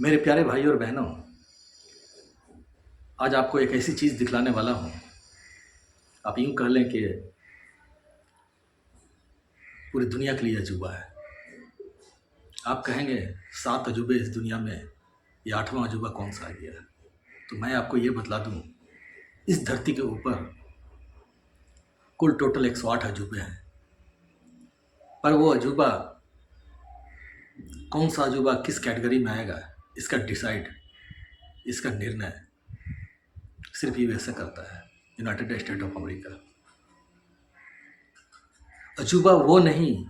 मेरे प्यारे भाई और बहनों, आज आपको एक ऐसी चीज़ दिखलाने वाला हूँ। आप यूँ कह लें कि पूरी दुनिया के लिए अजूबा है। आप कहेंगे 7 अजूबे इस दुनिया में, ये 8वां अजूबा कौन सा आ गया? तो मैं आपको ये बतला दूँ, इस धरती के ऊपर कुल टोटल 108 अजूबे हैं। पर वो अजूबा कौन सा अजूबा किस कैटेगरी में आएगा, इसका निर्णय सिर्फ यूएसए करता है, यूनाइटेड स्टेट ऑफ अमेरिका। अजूबा वो नहीं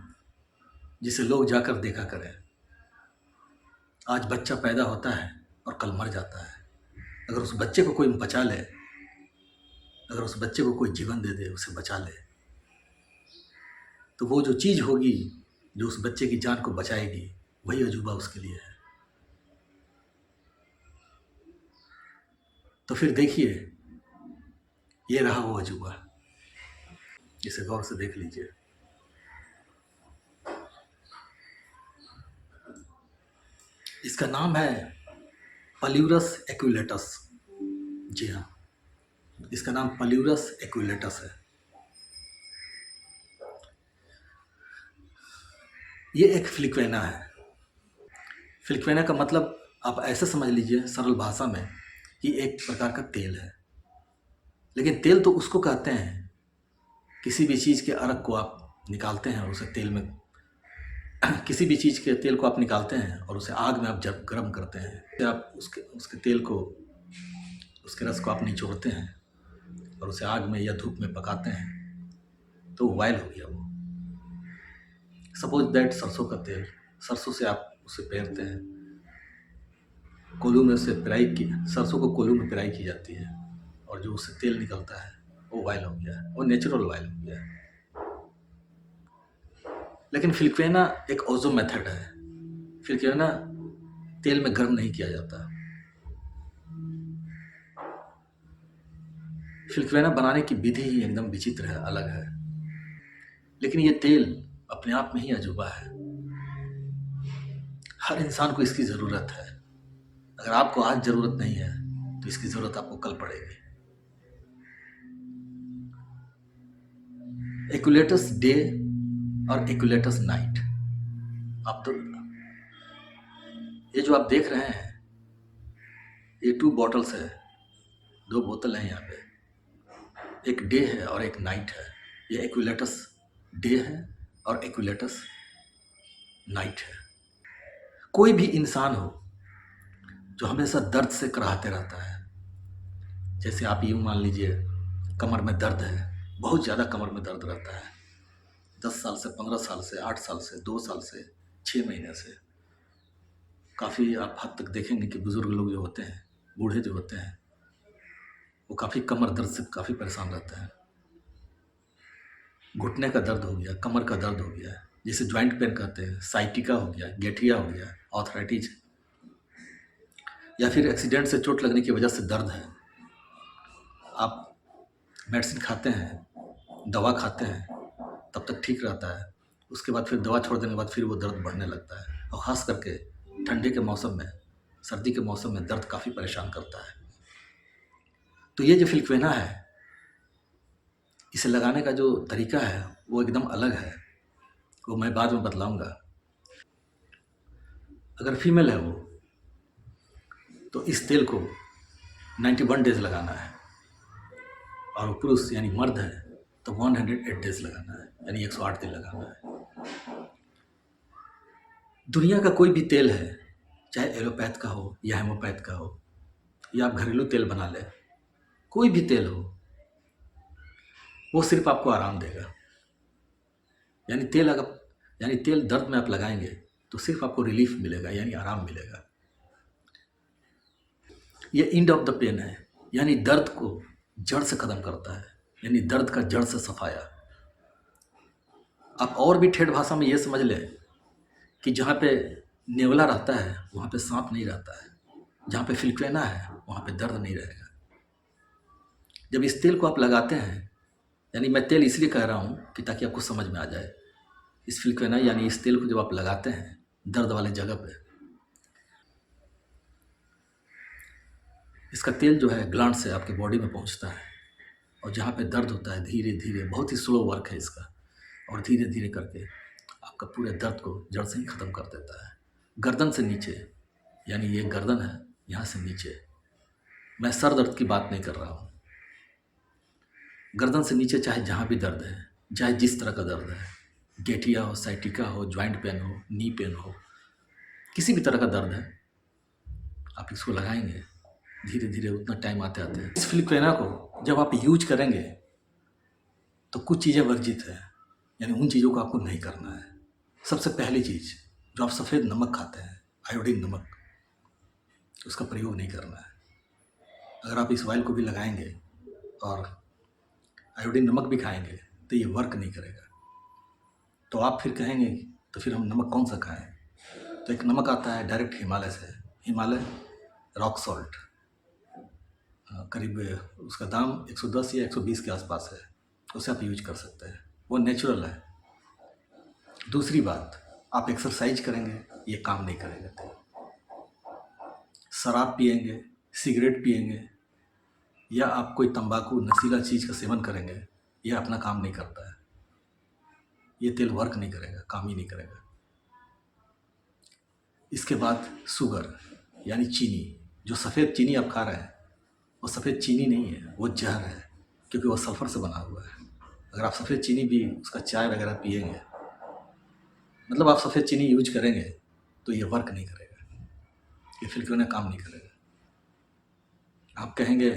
जिसे लोग जाकर देखा करें। आज बच्चा पैदा होता है और कल मर जाता है। अगर उस बच्चे को कोई बचा ले, अगर उस बच्चे को कोई जीवन दे दे, उसे बचा ले, तो वो जो चीज़ होगी जो उस बच्चे की जान को बचाएगी, वही अजूबा उसके लिए है। तो फिर देखिए, ये रहा वो अजूबा, इसे गौर से देख लीजिए। इसका नाम है पल्यूरस एक्विलेटस। जी हाँ, इसका नाम पल्यूरस एक्विलेटस है। ये एक फिलिक्वेना है। फिलिक्वेना का मतलब आप ऐसे समझ लीजिए सरल भाषा में कि एक प्रकार का तेल है। लेकिन तेल तो उसको कहते हैं, किसी भी चीज़ के अर्क को आप निकालते हैं और उसे तेल में किसी भी चीज़ के तेल को आप निकालते हैं और उसे आग में आप जब गर्म करते हैं, फिर आप उसके तेल को, उसके रस को आप निचोड़ते हैं और उसे आग में या धूप में पकाते हैं, तो वाइल हो गया वो। सपोज दैट सरसों का तेल, सरसों से आप उसे पेरते हैं, कोल्हू में उसे सरसों को कोल्हू में पेराई की जाती है और जो उससे तेल निकलता है वो वाइल हो गया है, वो नेचुरल वाइल हो गया है। लेकिन फिलिक्वेना एक ओजो मेथड है। फिलिक्वेना तेल में गर्म नहीं किया जाता। फिलिक्वेना बनाने की विधि ही एकदम विचित्र है, अलग है। लेकिन ये तेल अपने आप में ही अजूबा है। हर इंसान को इसकी ज़रूरत है। अगर आपको आज ज़रूरत नहीं है तो इसकी ज़रूरत आपको कल पड़ेगी। एक्विलेटस डे और एक्विलेटस नाइट, आप तो ये जो आप देख रहे हैं, ये 2 बॉटल्स है, 2 बोतल हैं यहाँ पे। एक डे है और एक नाइट है। ये एक्विलेटस डे है और एक्विलेटस नाइट है। कोई भी इंसान हो जो हमेशा दर्द से कराहते रहता है, जैसे आप यूँ मान लीजिए कमर में दर्द है, बहुत ज़्यादा कमर में दर्द रहता है, 10 साल से, 15 साल से, 8 साल से, 2 साल से, 6 महीने से। काफ़ी आप हद तक देखेंगे कि बुज़ुर्ग लोग जो होते हैं, बूढ़े जो होते हैं, वो काफ़ी कमर दर्द से काफ़ी परेशान रहते हैं। घुटने का दर्द हो गया, कमर का दर्द हो गया, जिसे जॉइंट पेन कहते हैं, साइटिका हो गया, गठिया हो गया, आर्थराइटिस, या फिर एक्सीडेंट से चोट लगने की वजह से दर्द है। आप मेडिसिन खाते हैं, दवा खाते हैं, तब तक ठीक रहता है। उसके बाद फिर दवा छोड़ देने के बाद फिर वो दर्द बढ़ने लगता है, और ख़ास करके ठंडी के मौसम में, सर्दी के मौसम में दर्द काफ़ी परेशान करता है। तो ये जो फिलिक्वेना है, इसे लगाने का जो तरीका है वो एकदम अलग है, वो मैं बाद में बतलाऊँगा। अगर फीमेल है वो, तो इस तेल को 91 डेज़ लगाना है, और पुरुष यानी मर्द है तो 108 डेज़ लगाना है, यानी 108 दिन लगाना है। दुनिया का कोई भी तेल है, चाहे एलोपैथ का हो या हेमोपैथ का हो, या आप घरेलू तेल बना लें, कोई भी तेल हो, वो सिर्फ आपको आराम देगा। यानी तेल दर्द में आप लगाएंगे तो सिर्फ आपको रिलीफ मिलेगा, यानी आराम मिलेगा। ये एंड ऑफ द पेन है, यानी दर्द को जड़ से ख़त्म करता है, यानी दर्द का जड़ से सफाया। आप और भी ठेठ भाषा में ये समझ लें कि जहाँ पे नेवला रहता है वहाँ पे सांप नहीं रहता है, जहाँ पे फिलिक्वेना है वहाँ पे दर्द नहीं रहेगा। जब इस तेल को आप लगाते हैं, यानी मैं तेल इसलिए कह रहा हूँ कि ताकि आपको समझ में आ जाए, इस फिलिक्वेना यानी इस तेल को जब आप लगाते हैं दर्द वाले जगह पे, इसका तेल जो है ग्लैंड से आपके बॉडी में पहुंचता है, और जहाँ पे दर्द होता है धीरे धीरे, बहुत ही स्लो वर्क है इसका, और धीरे धीरे करके आपका पूरे दर्द को जड़ से ही ख़त्म कर देता है। गर्दन से नीचे, यानी ये गर्दन है, यहाँ से नीचे, मैं सर दर्द की बात नहीं कर रहा हूँ, गर्दन से नीचे चाहे जहाँ भी दर्द है, चाहे जिस तरह का दर्द है, गठिया हो, साइटिका हो, जॉइंट पेन हो, नी पेन हो, किसी भी तरह का दर्द है, आप इसको लगाएंगे धीरे धीरे, उतना टाइम आते आते इस फिलिक्वेना को जब आप यूज करेंगे तो कुछ चीज़ें वर्जित है, यानी उन चीज़ों को आपको नहीं करना है। सबसे पहली चीज़, जो आप सफ़ेद नमक खाते हैं, आयोडीन नमक, उसका प्रयोग नहीं करना है। अगर आप इस ऑयल को भी लगाएंगे और आयोडीन नमक भी खाएंगे तो ये वर्क नहीं करेगा। तो आप फिर कहेंगे तो फिर हम नमक कौन सा खाएं? तो एक नमक आता है डायरेक्ट हिमालय से, हिमालय रॉक सॉल्ट, करीब उसका दाम 110 या 120 के आसपास है, उसे आप यूज कर सकते हैं, वो नेचुरल है। दूसरी बात, आप एक्सरसाइज करेंगे, ये काम नहीं करेगा। तो शराब पिएंगे, सिगरेट पिएंगे, या आप कोई तंबाकू नशीला चीज़ का सेवन करेंगे, यह अपना काम नहीं करता है। ये तेल वर्क नहीं करेगा, काम ही नहीं करेगा। इसके बाद शुगर, यानी चीनी, जो सफ़ेद चीनी आप खा रहे हैं वो सफ़ेद चीनी नहीं है, वो जहर है, क्योंकि वो सल्फ़र से बना हुआ है। अगर आप सफ़ेद चीनी भी उसका चाय वगैरह पिएंगे, मतलब आप सफ़ेद चीनी यूज करेंगे, तो ये वर्क नहीं करेगा, ये फिलिक्वेना काम नहीं करेगा। आप कहेंगे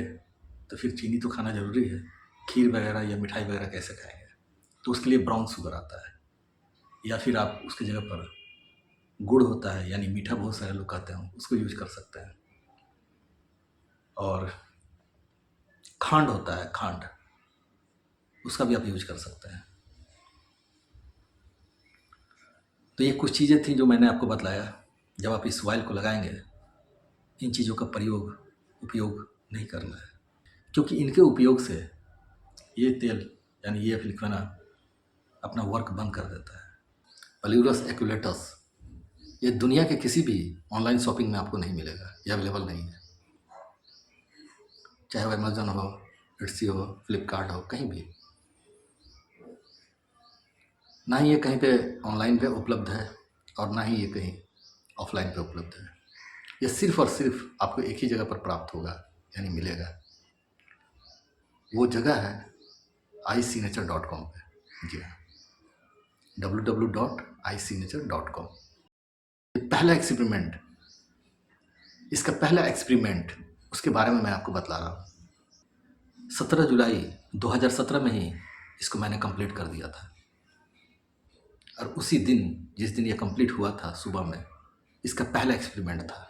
तो फिर चीनी तो खाना ज़रूरी है, खीर वगैरह या मिठाई वगैरह कैसे खाएंगे? तो उसके लिए ब्राउन शुगर आता है, या फिर आप उसकी जगह पर गुड़ होता है, यानी मीठा बहुत सारे लोग खाते हैं, उसको यूज कर सकते हैं। और खांड होता है, खांड, उसका भी आप यूज कर सकते हैं। तो ये कुछ चीज़ें थी जो मैंने आपको बतलाया। जब आप इस ऑयल को लगाएंगे, इन चीज़ों का उपयोग नहीं करना है, क्योंकि इनके उपयोग से ये तेल, यानी ये फिलिक्वेना, अपना वर्क बंद कर देता है। पल्यूरस एक्यूलेटस, ये दुनिया के किसी भी ऑनलाइन शॉपिंग में आपको नहीं मिलेगा, ये अवेलेबल नहीं है, चाहे वो अमेजन हो, इट्सी हो, फ्लिपकार्ट हो, कहीं भी ना ही ये कहीं पे ऑनलाइन पे उपलब्ध है, और ना ही ये कहीं ऑफलाइन पे उपलब्ध है। ये सिर्फ और सिर्फ आपको एक ही जगह पर प्राप्त होगा, यानी मिलेगा। वो जगह है isignature.com पे। जी हाँ, www.isignature.com। पहला एक्सपेरिमेंट, इसका पहला एक्सपेरिमेंट, उसके बारे में मैं आपको बतला रहा हूँ। 17 जुलाई 2017 में ही इसको मैंने कंप्लीट कर दिया था, और उसी दिन, जिस दिन ये कंप्लीट हुआ था, सुबह में इसका पहला एक्सपेरिमेंट था।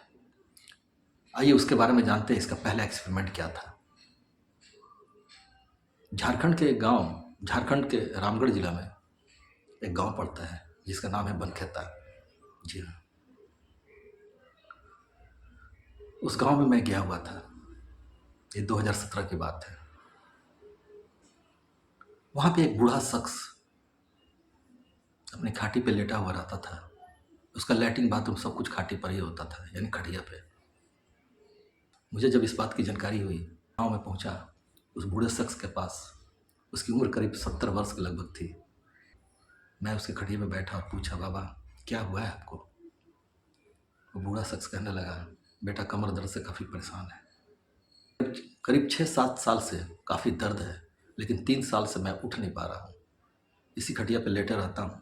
आइए उसके बारे में जानते हैं, इसका पहला एक्सपेरिमेंट क्या था। झारखंड के रामगढ़ जिला में एक गांव पड़ता है जिसका नाम है बनखेता। जी हाँ, उस गांव में मैं गया हुआ था, ये 2017 की बात है। वहाँ पे एक बूढ़ा शख्स अपनी खाटी पे लेटा हुआ रहता था। उसका लैट्रिन बाथरूम सब कुछ खाटी पर ही होता था, यानी खटिया पे। मुझे जब इस बात की जानकारी हुई, गाँव में पहुँचा, उस बूढ़े शख्स के पास, उसकी उम्र करीब 70 वर्ष के लगभग थी। मैं उसके खटिया पे बैठा और पूछा, बाबा क्या हुआ है आपको? वो बूढ़ा शख्स कहने लगा, बेटा कमर दर्द से काफ़ी परेशान है, करीब 6-7 साल से काफ़ी दर्द है, लेकिन 3 साल से मैं उठ नहीं पा रहा हूँ, इसी खटिया पे लेटे रहता हूँ,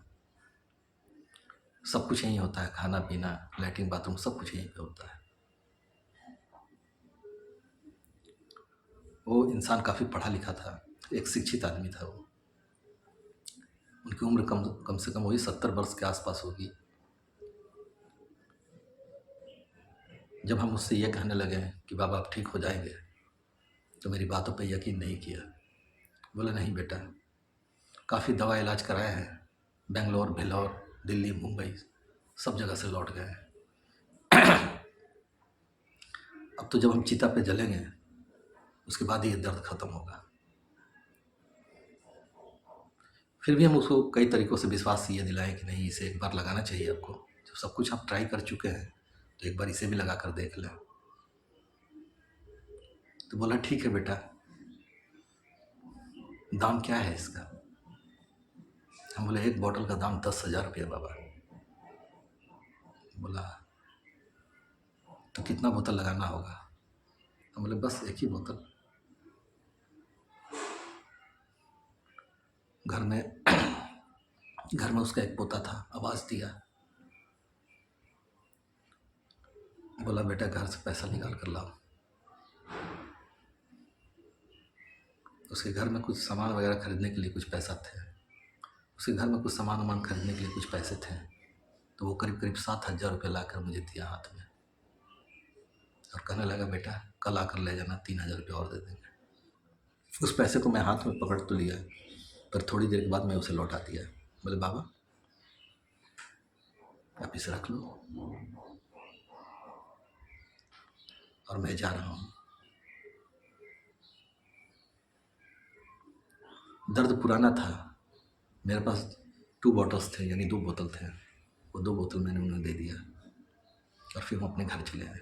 सब कुछ यहीं होता है, खाना पीना, लैट्रिन बाथरूम सब कुछ यहीं पे होता है। वो इंसान काफ़ी पढ़ा लिखा था, एक शिक्षित आदमी था वो। उनकी उम्र कम से कम वही 70 वर्ष के आसपास होगी। जब हम उससे ये कहने लगे कि बाबा आप ठीक हो जाएंगे, तो मेरी बातों पे यकीन नहीं किया। बोला नहीं बेटा, काफ़ी दवा इलाज कराए हैं, बेंगलोर, भेलोर, दिल्ली, मुंबई, सब जगह से लौट गए हैं। अब तो जब हम चिता पे जलेंगे, उसके बाद ही ये दर्द खत्म होगा। फिर भी हम उसको कई तरीक़ों से विश्वास ये दिलाएं कि नहीं, इसे एक बार लगाना चाहिए आपको। जब सब कुछ आप ट्राई कर चुके हैं, तो एक बार इसे भी लगा कर देख लें। तो बोला ठीक है बेटा, दाम क्या है इसका? हम बोले एक बोतल का दाम 10,000 रुपया बाबा। बोला तो कितना बोतल लगाना होगा? हम बोले बस एक ही बोतल। घर में उसका एक पोता था, आवाज़ दिया, बोला बेटा घर से पैसा निकाल कर लाओ। उसके घर में कुछ सामान वगैरह खरीदने के लिए कुछ पैसा थे, उसके घर में कुछ सामान वामान खरीदने के लिए कुछ पैसे थे, तो वो करीब करीब 7,000 रुपये ला कर मुझे दिया हाथ में, और कहने लगा बेटा कल आकर ले जाना, 3,000 रुपये और दे देंगे। उस पैसे को मैं हाथ में पकड़ तो लिया, पर थोड़ी देर के बाद मैं उसे लौटा दिया। बोले बाबा आप इसे रख लो और मैं जा रहा हूँ। दर्द पुराना था, मेरे पास 2 बॉटल्स थे, यानी 2 बोतल थे। वो 2 बोतल मैंने उन्हें दे दिया और फिर हम अपने घर चले आए।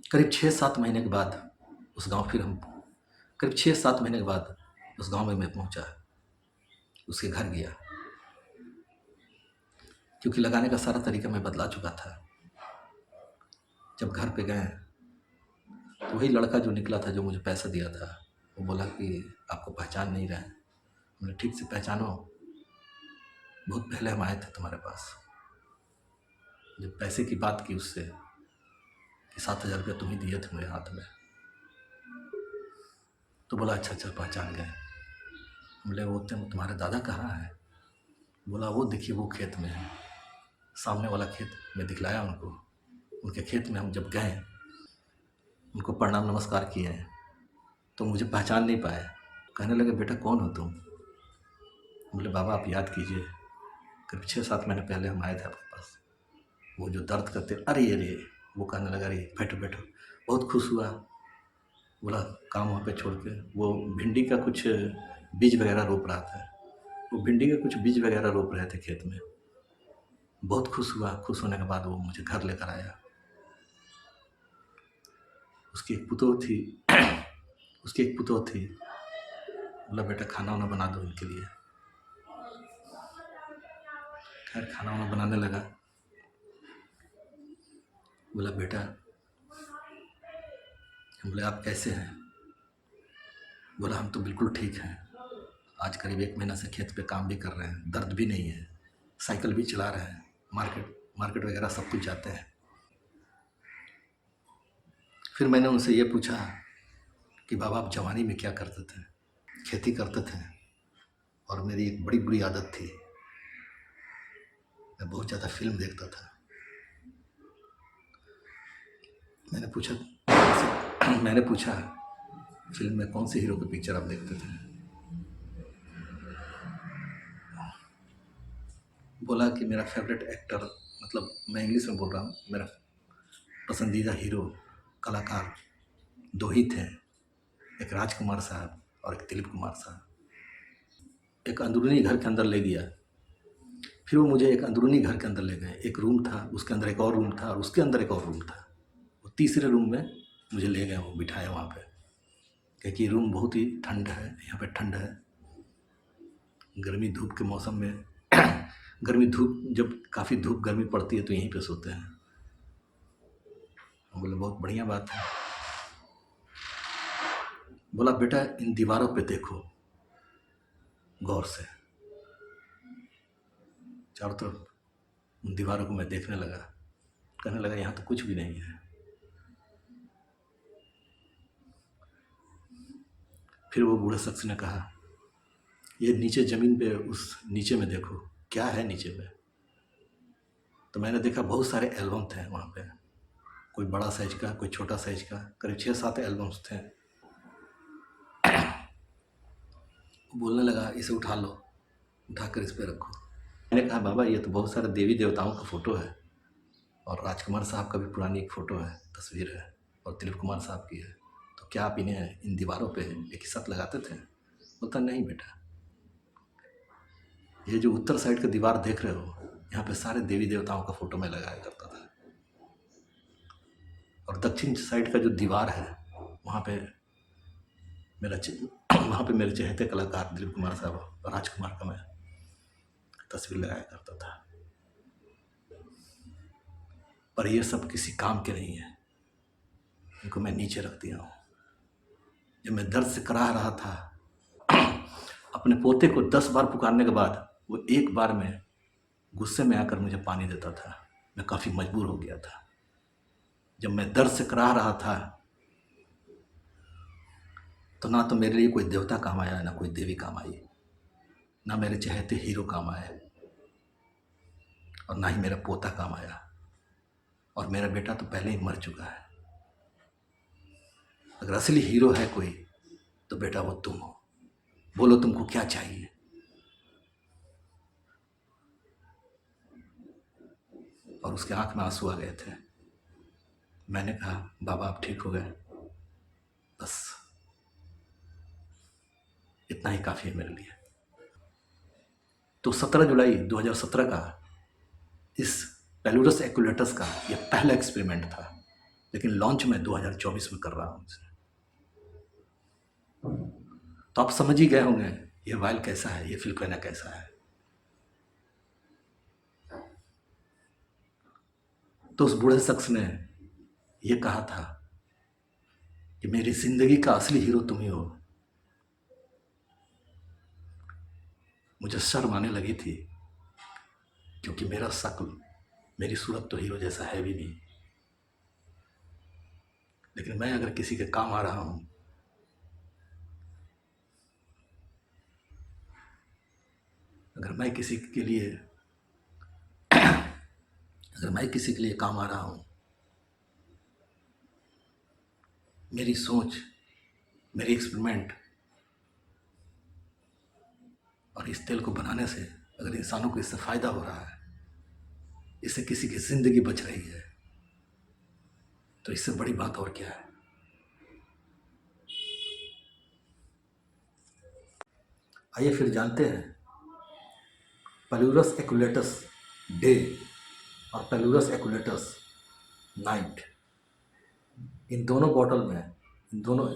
करीब 6-7 महीने के बाद उस गांव करीब 6-7 महीने के बाद उस गांव में मैं पहुंचा, उसके घर गया, क्योंकि लगाने का सारा तरीका मैं बदला चुका था। जब घर पे गए तो वही लड़का जो निकला था, जो मुझे पैसा दिया था, वो बोला कि आपको पहचान नहीं रहे। हमने ठीक से पहचानो, बहुत पहले हम आए थे तुम्हारे पास। जब पैसे की बात की उससे कि 7,000 रुपये तुम ही दिए थे मेरे हाथ में, तो बोला अच्छा पहचान गए। बोले वो तुम्हारे दादा कहाँ है? बोला वो देखिए वो खेत में है, सामने वाला खेत में दिखलाया उनको। उनके खेत में हम जब गए, उनको प्रणाम नमस्कार किए, तो मुझे पहचान नहीं पाए। कहने लगे बेटा कौन हो तुम? बोले बाबा आप याद कीजिए, करीब 6-7 महीने पहले हम आए थे आपके पास, वो जो दर्द करते। अरे वो कहने लगा अरे बैठो बैठो। बहुत खुश हुआ, बोला काम वहाँ पे छोड़ के वो भिंडी का कुछ बीज वगैरह रोप रहा था, वो भिंडी के कुछ बीज वगैरह रोप रहे थे खेत में। बहुत खुश हुआ, खुश होने के बाद वो मुझे घर लेकर आया। उसकी एक पुतोह थी, बोला बेटा खाना वाना बना दो इनके लिए। खैर खाना वाना बनाने लगा। बोला बेटा, हम बोले आप कैसे हैं? बोला हम तो बिल्कुल ठीक हैं, आज करीब 1 महीना से खेत पे काम भी कर रहे हैं, दर्द भी नहीं है, साइकिल भी चला रहे हैं, मार्केट वगैरह सब कुछ जाते हैं। फिर मैंने उनसे ये पूछा कि बाबा आप जवानी में क्या करते थे? खेती करते थे, और मेरी एक बड़ी बुरी आदत थी, मैं बहुत ज़्यादा फिल्म देखता था। मैंने पूछा फिल्म में कौन से हीरो की पिक्चर आप देखते थे? बोला कि मेरा फेवरेट एक्टर, मतलब मैं इंग्लिश में बोल रहा हूँ, मेरा पसंदीदा हीरो कलाकार 2 ही थे, एक राजकुमार साहब और एक दिलीप कुमार साहब। एक अंदरूनी घर के अंदर ले गया, फिर वो मुझे एक अंदरूनी घर के अंदर ले गए। एक रूम था, उसके अंदर एक और रूम था, और उसके अंदर एक और रूम था। वो तीसरे रूम में मुझे ले गए, वो बिठाए वहाँ पे, क्योंकि रूम बहुत ही ठंड है, यहाँ पे ठंड है। गर्मी धूप के मौसम में जब काफ़ी धूप गर्मी पड़ती है तो यहीं पे सोते हैं। बोले बहुत बढ़िया बात है। बोला बेटा इन दीवारों पे देखो गौर से। चारों तरफ उन दीवारों को मैं देखने लगा, कहने लगा यहाँ तो कुछ भी नहीं है। फिर वो बूढ़े शख्स ने कहा ये नीचे ज़मीन पे उस नीचे में देखो क्या है नीचे में। तो मैंने देखा बहुत सारे एल्बम थे वहाँ पे, कोई बड़ा साइज का, कोई छोटा साइज का, करीब 6-7 एल्बम्स थे। बोलने लगा इसे उठा लो, उठाकर इस पे रखो। मैंने कहा बाबा ये तो बहुत सारे देवी देवताओं का फ़ोटो है, और राजकुमार साहब का भी पुरानी एक फ़ोटो है, तस्वीर है, और दिलीप कुमार साहब की है, तो क्या आप इन्हें इन दीवारों पे एक ही साथ लगाते थे? बोलता नहीं बेटा, ये जो उत्तर साइड का दीवार देख रहे हो, यहाँ पे सारे देवी देवताओं का फ़ोटो मैं लगाया करता था। और दक्षिण साइड का जो दीवार है वहाँ पे वहाँ पे मेरे चहेते कलाकार दिलीप कुमार साहब और राजकुमार का मैं तस्वीर लगाया करता था। पर ये सब किसी काम के नहीं है, इनको मैं नीचे रख दिया हूँ। जब मैं दर्द से कराह रहा था, अपने पोते को 10 बार पुकारने के बाद वो एक बार में गुस्से में आकर मुझे पानी देता था। मैं काफ़ी मजबूर हो गया था। जब मैं दर्द से कराह रहा था तो ना तो मेरे लिए कोई देवता काम आया, ना कोई देवी काम आई, ना मेरे चहेते हीरो काम आए, और ना ही मेरा पोता काम आया। और मेरा बेटा तो पहले ही मर चुका है। अगर असली हीरो है कोई तो बेटा वो तुम हो। बोलो तुमको क्या चाहिए। और उसके आंख में आंसू आ गए थे। मैंने कहा बाबा आप ठीक हो गए, बस इतना ही काफ़ी है मेरे लिए। तो 17 जुलाई 2017 का इस पेलुरस एक्युलेटस का ये पहला एक्सपेरिमेंट था, लेकिन लॉन्च मैं 2024 में कर रहा हूँ इसे। तो आप समझ ही गए होंगे ये वायल कैसा है, ये फिलक्वेना कैसा है। तो उस बूढ़े शख्स ने ये कहा था कि मेरी जिंदगी का असली हीरो तुम ही हो। मुझे शर्म आने लगी थी, क्योंकि मेरा शक्ल, मेरी सूरत तो हीरो जैसा है भी नहीं। लेकिन मैं अगर किसी के काम आ रहा हूं, अगर मैं किसी के लिए काम आ रहा हूं, मेरी सोच, मेरी एक्सपेरिमेंट और इस तेल को बनाने से अगर इंसानों को इससे फायदा हो रहा है, इससे किसी की जिंदगी बच रही है, तो इससे बड़ी बात और क्या है। आइए फिर जानते हैं पेलुरस एक्युलेटस डे और पेलुरस एक्युलेटस नाइट, इन दोनों बॉटल में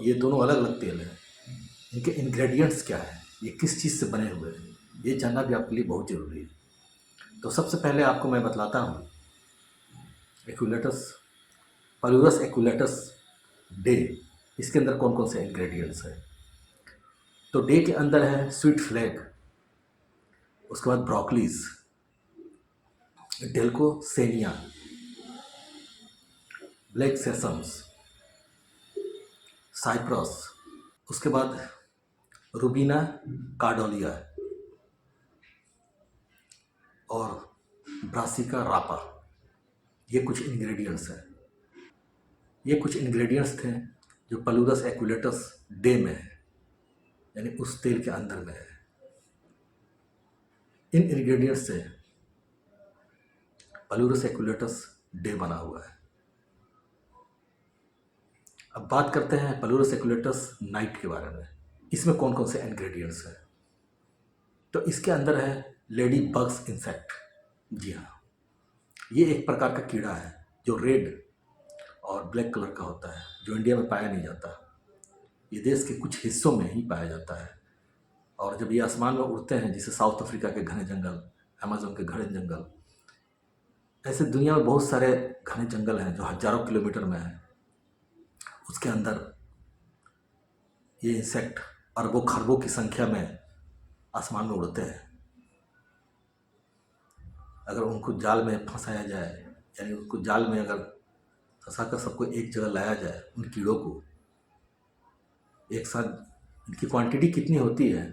ये दोनों अलग अलग तेल हैं। इनके इंग्रेडिएंट्स क्या है, ये किस चीज़ से बने हुए हैं, ये जानना भी आपके लिए बहुत ज़रूरी है। तो सबसे पहले आपको मैं बतलाता हूँ पेलुरस एक्युलेटस डे, इसके अंदर कौन कौन से इंग्रेडिएंट्स हैं। तो डे के अंदर है स्वीट फ्लैग, उसके बाद ब्रोकलीज, डेल्को सेनिया, ब्लैक सेसम्स, साइप्रस, उसके बाद रूबिना कार्डोलिया और ब्रासिका रापा। ये कुछ इंग्रेडिएंट्स हैं। ये कुछ इंग्रेडिएंट्स थे जो पेलुरस एक्युलेटस डे में है, यानी उस तेल के अंदर में है। इन इंग्रेडिएंट्स से पेलुरस एक्युलेटस डे बना हुआ है। अब बात करते हैं पेलुरस एक्युलेटस नाइट के बारे में। इसमें कौन कौन से इंग्रेडिएंट्स हैं। तो इसके अंदर है लेडी बग्स इंसेक्ट। जी हाँ, ये एक प्रकार का कीड़ा है जो रेड और ब्लैक कलर का होता है, जो इंडिया में पाया नहीं जाता। ये देश के कुछ हिस्सों में ही पाया जाता है। और जब ये आसमान में उड़ते हैं, जैसे साउथ अफ्रीका के घने जंगल, अमेज़न के घने जंगल, ऐसे दुनिया में बहुत सारे घने जंगल हैं जो हज़ारों किलोमीटर में हैं। उसके अंदर ये इंसेक्ट अरबों खरबों की संख्या में आसमान में उड़ते हैं। अगर उनको जाल में फंसाया जाए, यानी उनको जाल में अगर फंसा कर सबको एक जगह लाया जाए, उन कीड़ों को एक साथ, इनकी क्वांटिटी कितनी होती है,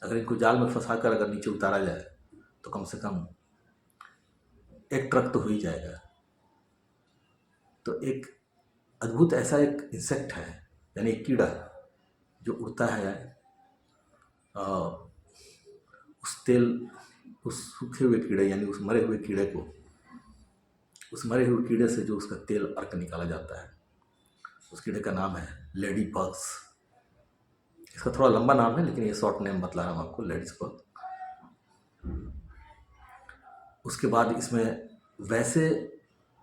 अगर इनको जाल में फंसा कर अगर नीचे उतारा जाए तो कम से कम एक ट्रक तो हो ही जाएगा। तो एक अद्भुत ऐसा एक इंसेक्ट है, यानी एक कीड़ा जो उड़ता है उस सूखे हुए कीड़े, यानी उस मरे हुए कीड़े को, उस मरे हुए कीड़े से जो उसका तेल अर्क निकाला जाता है, उस कीड़े का नाम है लेडी बग्स। इसका थोड़ा लंबा नाम है, लेकिन ये शॉर्ट नेम बतला रहा हूँ आपको, लेडीज बग। उसके बाद इसमें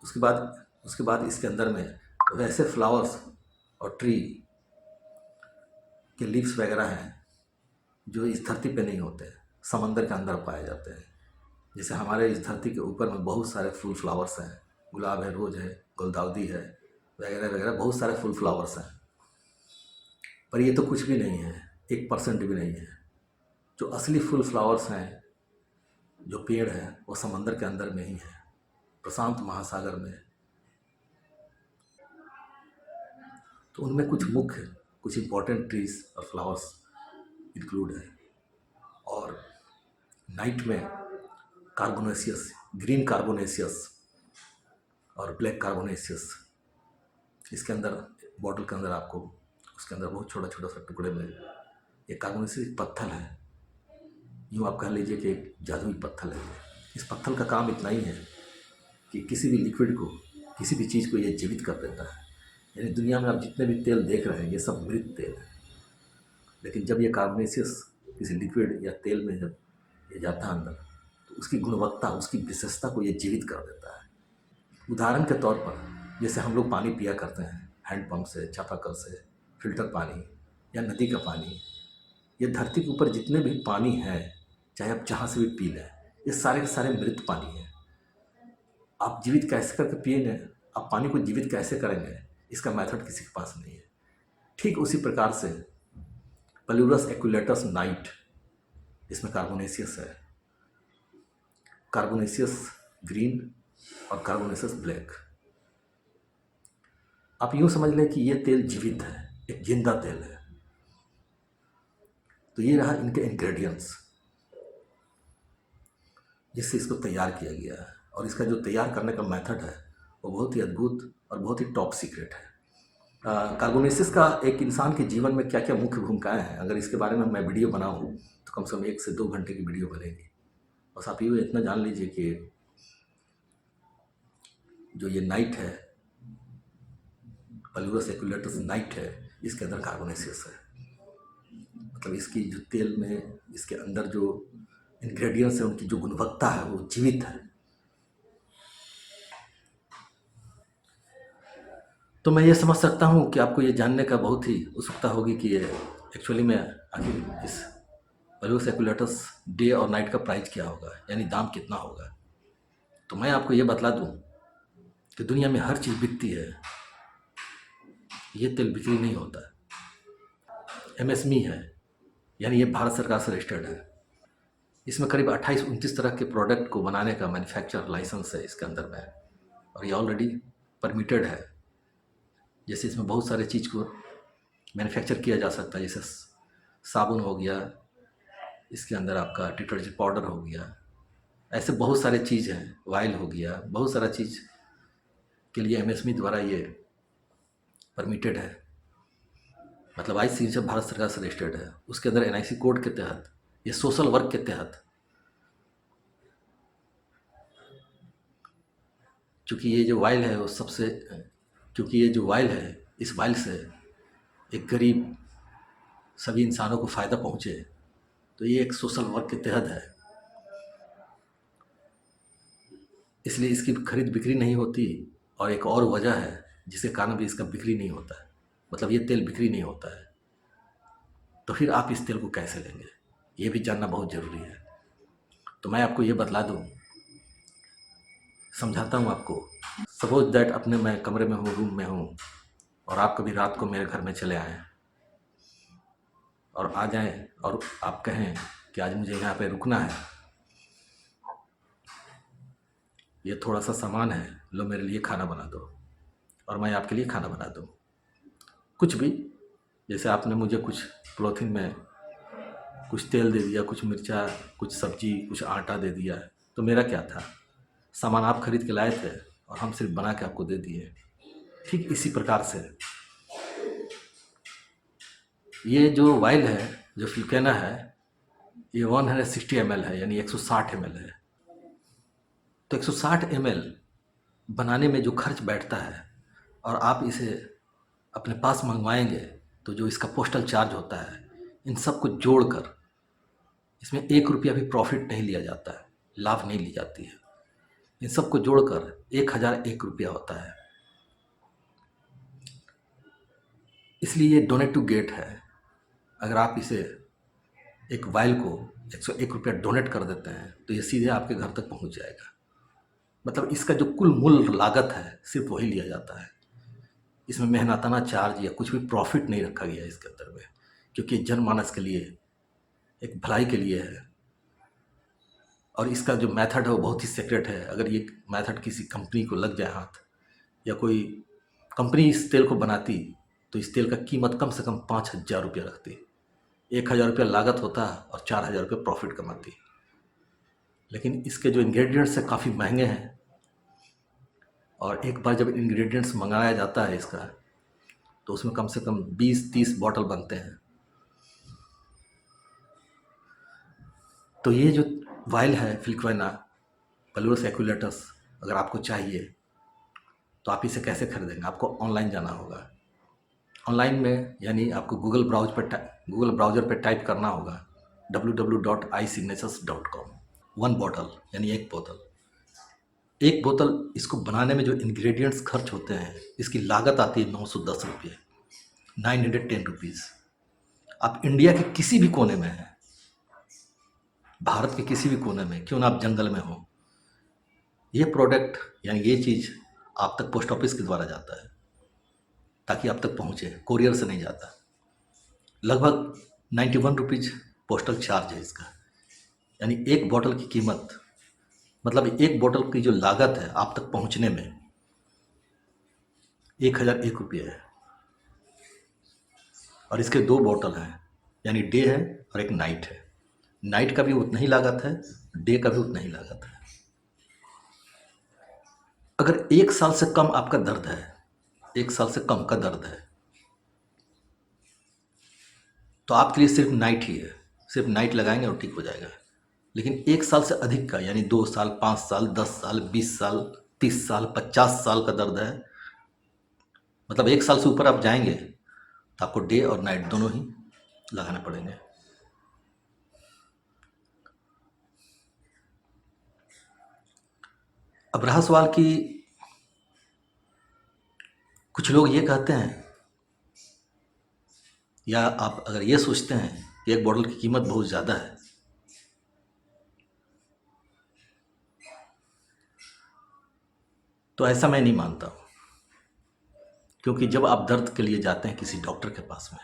उसके बाद इसके अंदर में वैसे फ्लावर्स और ट्री के लीव्स वगैरह हैं जो इस धरती पे नहीं होते, समंदर के अंदर पाए जाते हैं। जैसे हमारे इस धरती के ऊपर में बहुत सारे फूल फ्लावर्स हैं, गुलाब है, रोज है, गुलदाउदी है, वगैरह वगैरह, बहुत सारे फूल फ्लावर्स हैं। पर ये तो कुछ भी नहीं है, 1% भी नहीं है। जो असली फुल फ्लावर्स हैं, जो पेड़ हैं, वो समंदर के अंदर में ही है, प्रशांत महासागर में। तो उनमें कुछ मुख्य, कुछ इम्पोर्टेंट ट्रीज और फ्लावर्स इंक्लूड है। और नाइट में कार्बोनेसियस, ग्रीन कार्बोनेसियस और ब्लैक कार्बोनेसियस, इसके अंदर, बॉटल के अंदर आपको, उसके अंदर बहुत छोटा छोटा सा टुकड़े में एक कार्बोनेसियस पत्थर है। यूँ आप कह लीजिए कि एक जादुई पत्थर है। इस पत्थर का काम इतना ही है कि किसी भी लिक्विड को, किसी भी चीज़ को ये जीवित कर देता है। यानी दुनिया में आप जितने भी तेल देख रहे हैं, ये सब मृत तेल है। लेकिन जब ये कार्बोनेसियस किसी लिक्विड या तेल में जब ये जाता है अंदर, तो उसकी गुणवत्ता, उसकी विशेषता को ये जीवित कर देता है। उदाहरण के तौर पर, जैसे हम लोग पानी पिया करते हैं हैंडपम्प से, चापाकल से, फिल्टर पानी या नदी का पानी, ये धरती के ऊपर जितने भी पानी है, चाहे आप जहाँ से भी पी लें, ये सारे के सारे मृत पानी है। आप जीवित कैसे करके पिएंगे, आप पानी को जीवित कैसे करेंगे, इसका मेथड किसी के पास नहीं है। ठीक उसी प्रकार से पल्यूरस एक्युलेटस नाइट, इसमें कार्बोनेसियस है, कार्बोनेसियस ग्रीन और कार्बोनेसियस ब्लैक। आप यूँ समझ लें कि ये तेल जीवित है, एक जिंदा तेल है। तो ये रहा इनके इंग्रेडिएंट्स जिससे इसको तैयार किया गया है। और इसका जो तैयार करने का मेथड है वो बहुत ही अद्भुत और बहुत ही टॉप सीक्रेट है। कार्बोनेसिस का एक इंसान के जीवन में क्या क्या मुख्य भूमिकाएं हैं, अगर इसके बारे में मैं वीडियो बनाऊँ तो कम से कम 1 से 2 घंटे की वीडियो बनेगी। बस आप ये इतना जान लीजिए कि जो ये नाइट है, पल्यूरस एक्युलेटस नाइट है, इसके अंदर कार्बोनेसियस है। मतलब इसकी जो तेल में, इसके अंदर जो इंग्रेडिएंट्स है, उनकी जो गुणवत्ता है वो जीवित है। तो मैं ये समझ सकता हूँ कि आपको ये जानने का बहुत ही उत्सुकता होगी कि ये एक्चुअली में आखिर इस पल्यूरस एक्युलेटस डे और नाइट का प्राइस क्या होगा, यानी दाम कितना होगा। तो मैं आपको ये बतला दूँ कि दुनिया में हर चीज़ बिकती है, ये तेल बिक्री नहीं होता। एमएसएमई है, यानी ये भारत सरकार से रजिस्टर्ड है। इसमें करीब 28-29 तरह के प्रोडक्ट को बनाने का मैन्युफैक्चर लाइसेंस है इसके अंदर में, और ये ऑलरेडी परमिटेड है। जैसे इसमें बहुत सारे चीज़ को मैन्युफैक्चर किया जा सकता है, जैसे साबुन हो गया, इसके अंदर आपका डिटर्जेंट पाउडर हो गया, ऐसे बहुत सारे चीज़ हैं, ऑयल हो गया, बहुत सारा चीज़ के लिए एमएसएमई द्वारा ये परमिटेड है। मतलब आईसीएसआई भारत सरकार से रजिस्टर्ड है। उसके अंदर एनआईसी कोड के तहत, ये सोशल वर्क के तहत, क्योंकि ये जो वाइल है वो सबसे, क्योंकि ये जो वाइल है, इस वाइल से एक गरीब सभी इंसानों को फ़ायदा पहुँचे, तो ये एक सोशल वर्क के तहत है। इसलिए इसकी खरीद बिक्री नहीं होती। और एक और वजह है जिसके कारण भी इसका बिक्री नहीं होता है, मतलब ये तेल बिक्री नहीं होता है। तो फिर आप इस तेल को कैसे लेंगे, ये भी जानना बहुत ज़रूरी है। तो मैं आपको ये बतला दूँ, समझाता हूँ आपको। सपोज दैट अपने मैं कमरे में हूँ, रूम में हूँ, और आप कभी रात को मेरे घर में चले आएँ और आ जाएँ और आप कहें कि आज मुझे यहाँ पे रुकना है, ये थोड़ा सा सामान है, लो मेरे लिए खाना बना दो, और मैं आपके लिए खाना बना दूँ। कुछ भी, जैसे आपने मुझे कुछ पॉलीथिन में कुछ तेल दे दिया, कुछ मिर्चा, कुछ सब्जी, कुछ आटा दे दिया, तो मेरा क्या था, सामान आप खरीद के लाए थे और हम सिर्फ बना के आपको दे दिए। ठीक इसी प्रकार से ये जो वाइल है, जो फ्लूकेना है, ये 160 ml है, यानी 160 ml है। तो 160 ml बनाने में जो खर्च बैठता है, और आप इसे अपने पास मंगवाएंगे तो जो इसका पोस्टल चार्ज होता है, इन सब को जोड़कर इसमें 1 रुपया भी प्रॉफिट नहीं लिया जाता है, लाभ नहीं ली जाती है। इन सब को जोड़कर 1001 रुपया होता है। इसलिए ये डोनेट टू गेट है। अगर आप इसे एक वाइल को 101 रुपया डोनेट कर देते हैं तो ये सीधे आपके घर तक पहुंच जाएगा। मतलब इसका जो कुल मूल लागत है सिर्फ वही लिया जाता है। इसमें मेहनताना चार्ज या कुछ भी प्रॉफिट नहीं रखा गया इसके अंदर में, क्योंकि जनमानस के लिए, एक भलाई के लिए है। और इसका जो मेथड है वो बहुत ही सीक्रेट है। अगर ये मेथड किसी कंपनी को लग जाए हाथ, या कोई कंपनी इस तेल को बनाती, तो इस तेल का कीमत कम से कम 5,000 रुपया रखती। 1,000 रुपया लागत होता और 4,000 रुपये प्रॉफिट कमाती। लेकिन इसके जो इंग्रेडिएंट्स हैं काफ़ी महंगे हैं, और एक बार जब इंग्रेडिएंट्स मंगाया जाता है इसका, तो उसमें कम से कम 20-30 बॉटल बनते हैं। तो ये जो वाइल है फिल्क्वेना पलुरस एक्विलेटस, अगर आपको चाहिए तो आप इसे कैसे खरीदेंगे? आपको ऑनलाइन जाना होगा। ऑनलाइन में यानी आपको गूगल ब्राउज़र पे टाइप करना होगा www.isignatures.com। 1 बॉटल यानी एक बोतल इसको बनाने में जो इंग्रेडिएंट्स खर्च होते हैं, इसकी लागत आती है 910 रुपये, 910 रुपीज़। आप इंडिया के किसी भी कोने में हैं, भारत के किसी भी कोने में, क्यों ना आप जंगल में हो, ये प्रोडक्ट यानी ये चीज़ आप तक पोस्ट ऑफिस के द्वारा जाता है, ताकि आप तक पहुँचे, कोरियर से नहीं जाता। लगभग 91 रुपीज़ पोस्टल चार्ज है इसका। यानी एक बॉटल की कीमत, मतलब एक बॉटल की जो लागत है आप तक पहुंचने में, 1,001 रुपये है। और इसके 2 बॉटल हैं, यानी डे है और एक नाइट है। नाइट का भी उतना ही लागत है, डे का भी उतना ही लागत है। अगर 1 साल से कम आपका दर्द है, 1 साल से कम का दर्द है, तो आपके लिए सिर्फ नाइट ही है। सिर्फ नाइट लगाएंगे और ठीक हो जाएगा। लेकिन 1 साल से अधिक का, यानी 2 साल, 5 साल, 10 साल, 20 साल, 30 साल, 50 साल का दर्द है, मतलब 1 साल से ऊपर आप जाएंगे तो आपको डे और नाइट दोनों ही लगाने पड़ेंगे। अब रहा सवाल कि कुछ लोग ये कहते हैं, या आप अगर ये सोचते हैं कि एक बॉटल की कीमत बहुत ज़्यादा है, तो ऐसा मैं नहीं मानता हूँ। क्योंकि जब आप दर्द के लिए जाते हैं किसी डॉक्टर के पास में,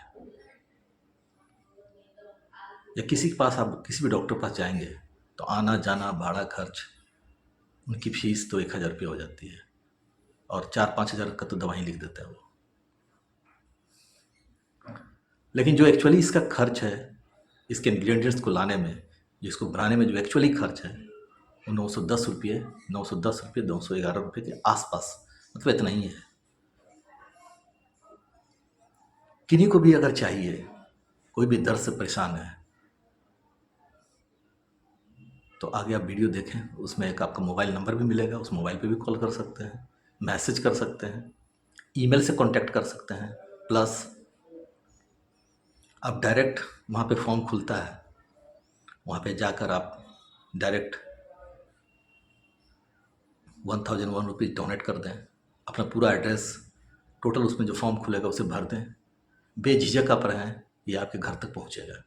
या किसी के पास, आप किसी भी डॉक्टर के पास जाएंगे, तो आना जाना, भाड़ा, खर्च, उनकी फीस तो 1,000 रुपये हो जाती है, और 4-5 हज़ार का तो दवाई लिख देते हैं वो। लेकिन जो एक्चुअली इसका खर्च है, इसके इंग्रेडिएंट्स को लाने में, जिसको बनाने में जो एक्चुअली खर्च है, वो 910 रुपये, 911 रुपये के आसपास, मतलब इतना ही है। किन्हीं को भी अगर चाहिए, कोई भी दर्द से परेशान है, तो आगे आप वीडियो देखें, उसमें एक आपका मोबाइल नंबर भी मिलेगा, उस मोबाइल पे भी कॉल कर सकते हैं, मैसेज कर सकते हैं, ईमेल से कांटेक्ट कर सकते हैं। प्लस आप डायरेक्ट वहाँ पे फॉर्म खुलता है, वहाँ पे जाकर आप डायरेक्ट 1,001 रुपीज़ डोनेट कर दें, अपना पूरा एड्रेस, टोटल उसमें जो फॉर्म खुलेगा उसे भर दें, बेझिझक आप रहें, ये आपके घर तक पहुँचेगा।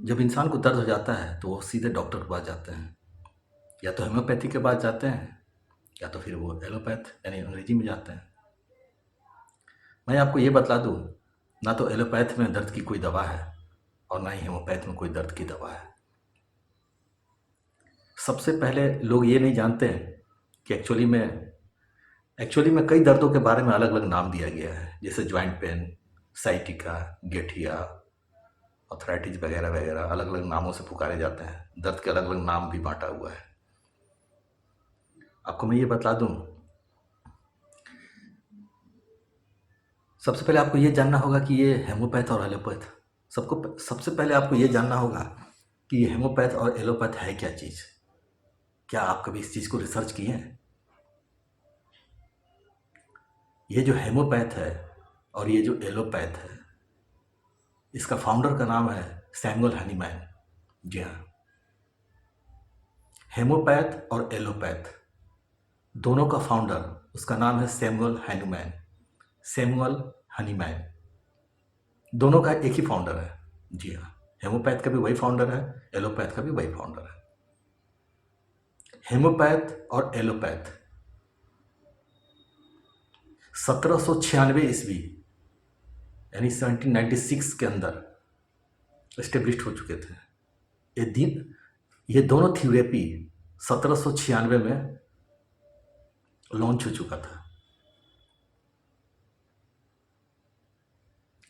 जब इंसान को दर्द हो जाता है तो वो सीधे डॉक्टर के पास जाते हैं, या तो होम्योपैथी के पास जाते हैं, या तो फिर वो एलोपैथ यानी अंग्रेजी में जाते हैं। मैं आपको ये बतला दूँ, ना तो एलोपैथ में दर्द की कोई दवा है, और ना ही होम्योपैथ में कोई दर्द की दवा है। सबसे पहले लोग ये नहीं जानते हैं कि एक्चुअली में कई दर्दों के बारे में अलग अलग नाम दिया गया है, जैसे जॉइंट पेन, साइटिका, गठिया, ऑर्थराइटिस वगैरह वगैरह, अलग अलग नामों से पुकारे जाते हैं। दर्द के अलग अलग नाम भी बांटा हुआ है। आपको मैं ये बता दूं, सबसे पहले आपको ये जानना होगा कि ये हेमोपैथ और एलोपैथ, सबसे पहले आपको ये जानना होगा कि ये हेमोपैथ और एलोपैथ है क्या चीज़। क्या आप कभी इस चीज़ को रिसर्च किए हैं? ये जो हेमोपैथ है और ये जो एलोपैथ है, इसका फाउंडर का नाम है सैमुअल हनीमैन। जी हाँ, हेमोपैथ और एलोपैथ दोनों का फाउंडर, उसका नाम है सैमुअल हनीमैन। सैमुअल हनीमैन, दोनों का एक ही फाउंडर है। जी हाँ, हेमोपैथ का भी वही फाउंडर है, एलोपैथ का भी वही फाउंडर है। हेमोपैथ और एलोपैथ 1796 ईस्वी यानी 1796 के अंदर एस्टेब्लिश हो चुके थे। ये दोनों थेरेपी 1796 में लॉन्च हो चुका था